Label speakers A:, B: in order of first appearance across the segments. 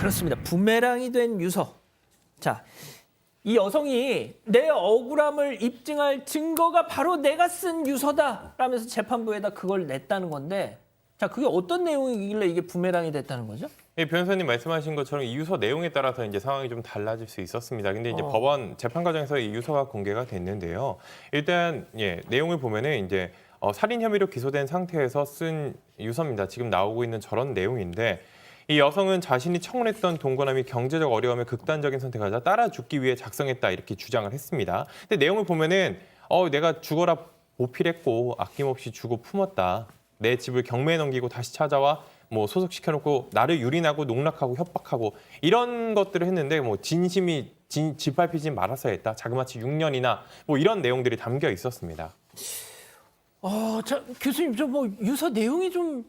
A: 그렇습니다. 부메랑이 된 유서. 자, 이 여성이 내 억울함을 입증할 증거가 바로 내가 쓴 유서다라면서 재판부에다 그걸 냈다는 건데, 자, 그게 어떤 내용이길래 이게 부메랑이 됐다는 거죠?
B: 예, 변호사님 말씀하신 것처럼 이 유서 내용에 따라서 이제 상황이 좀 달라질 수 있었습니다. 근데 이제 법원 재판 과정에서 이 유서가 공개가 됐는데요. 일단 내용을 보면은 이제 살인 혐의로 기소된 상태에서 쓴 유서입니다. 지금 나오고 있는 저런 내용인데 이 여성은 자신이 청혼했던 동거남이 경제적 어려움에 극단적인 선택을 하자 따라 죽기 위해 작성했다 이렇게 주장을 했습니다. 근데 내용을 보면은 내가 죽어라 보필했고 아낌없이 주고 품었다. 내 집을 경매에 넘기고 다시 찾아와 뭐 소속시켜놓고 나를 유린하고 농락하고 협박하고 이런 것들을 했는데 뭐 진심이 짓밟히지 말았어야 했다. 자그마치 6년이나 뭐 이런 내용들이 담겨 있었습니다.
A: 자, 교수님, 저 뭐 유서 내용이 좀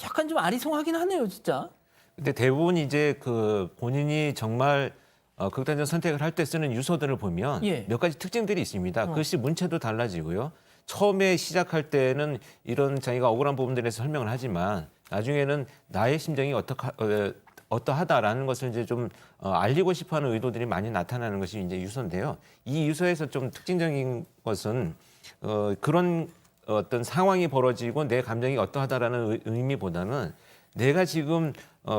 A: 약간 좀 아리송하긴 하네요, 진짜.
C: 근데 대부분 이제 그 본인이 정말 극단적 선택을 할 때 쓰는 유서들을 보면 몇 가지 특징들이 있습니다. 글씨 문체도 달라지고요. 처음에 시작할 때는 이런 자기가 억울한 부분들에서 설명을 하지만 나중에는 나의 심정이 어떠하다라는 것을 이제 좀 알리고 싶어하는 의도들이 많이 나타나는 것이 이제 유서인데요. 이 유서에서 좀 특징적인 것은 그런 어떤 상황이 벌어지고 내 감정이 어떠하다라는 의미보다는 내가 지금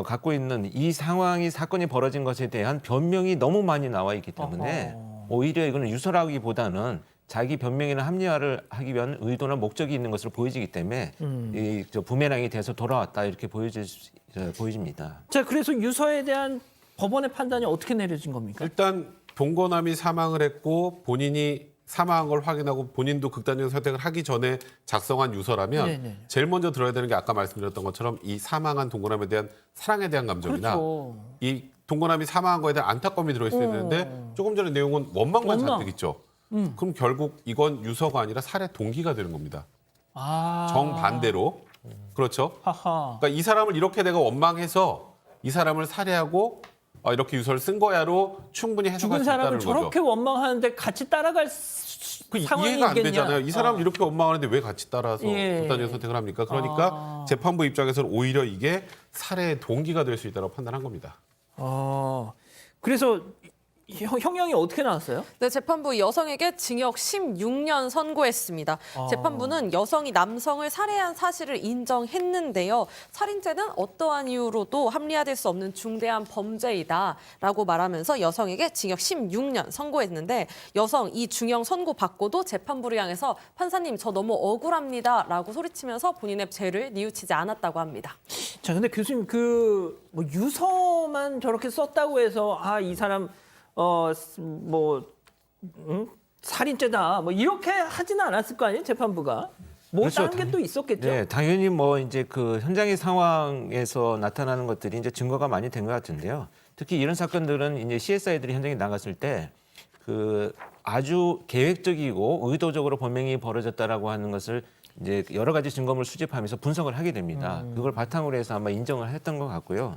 C: 갖고 있는 이 상황이 사건이 벌어진 것에 대한 변명이 너무 많이 나와 있기 때문에 오히려 이거는 유서라기보다는 자기 변명이나 합리화를 하기 위한 의도나 목적이 있는 것으로 보여지기 때문에 이 부메랑이 돼서 돌아왔다 이렇게 보여집니다.
A: 자, 그래서 유서에 대한 법원의 판단이 어떻게 내려진 겁니까?
D: 일단 동거남이 사망을 했고 본인이 사망한 걸 확인하고 본인도 극단적인 선택을 하기 전에 작성한 유서라면
A: 네네.
D: 제일 먼저 들어야 되는 게 아까 말씀드렸던 것처럼 이 사망한 동거남에 대한 사랑에 대한 감정이나
A: 그렇죠.
D: 이 동거남이 사망한 거에 대한 안타까움이 들어있어야 되는데 조금 전에 내용은 원망만
A: 원망.
D: 잔뜩 있죠. 그럼 결국 이건 유서가 아니라 살해 동기가 되는 겁니다.
A: 아.
D: 정반대로. 그렇죠.
A: 하하.
D: 그러니까 이 사람을 이렇게 내가 원망해서 이 사람을 살해하고 이렇게 유서를 쓴 거야로 충분히 해석할
A: 죽은
D: 수
A: 사람을
D: 있다는 거죠.
A: 저렇게 원망하는데 같이 따라갈
D: 그
A: 상황이
D: 이해가 안
A: 있겠냐?
D: 되잖아요. 이 사람 이렇게 원망하는데 왜 같이 따라서
A: 예.
D: 극단적 선택을 합니까? 그러니까 재판부 입장에서는 오히려 이게 살해의 동기가 될 수 있다고 판단한 겁니다.
A: 그래서 형량이 어떻게 나왔어요?
E: 네, 재판부 여성에게 징역 16년 선고했습니다. 재판부는 여성이 남성을 살해한 사실을 인정했는데요. 살인죄는 어떠한 이유로도 합리화될 수 없는 중대한 범죄이다라고 말하면서 여성에게 징역 16년 선고했는데 여성 이 중형 선고 받고도 재판부를 향해서 판사님 저 너무 억울합니다라고 소리치면서 본인의 죄를 뉘우치지 않았다고 합니다.
A: 자, 근데 교수님 뭐 유서만 저렇게 썼다고 해서 이 사람 살인죄다 뭐 이렇게 하지는 않았을 거 아니에요, 재판부가? 뭐
C: 그렇죠.
A: 다른 게 또 있었겠죠.
C: 네, 당연히 뭐 이제 그 현장의 상황에서 나타나는 것들이 이제 증거가 많이 된 것 같은데요. 특히 이런 사건들은 이제 CSI들이 현장에 나갔을 때 그 아주 계획적이고 의도적으로 범행이 벌어졌다라고 하는 것을 이제 여러 가지 증거물 수집하면서 분석을 하게 됩니다. 그걸 바탕으로 해서 아마 인정을 했던 것 같고요.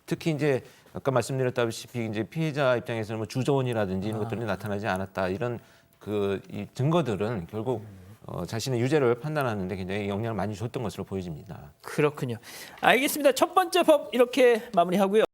C: 특히 이제 아까 말씀드렸다시피 이제 피해자 입장에서는 뭐 주저원이라든지 이런 것들이 나타나지 않았다 이런 이 증거들은 결국 자신의 유죄를 판단하는데 굉장히 영향을 많이 줬던 것으로 보여집니다.
A: 그렇군요. 알겠습니다. 첫 번째 법 이렇게 마무리하고요.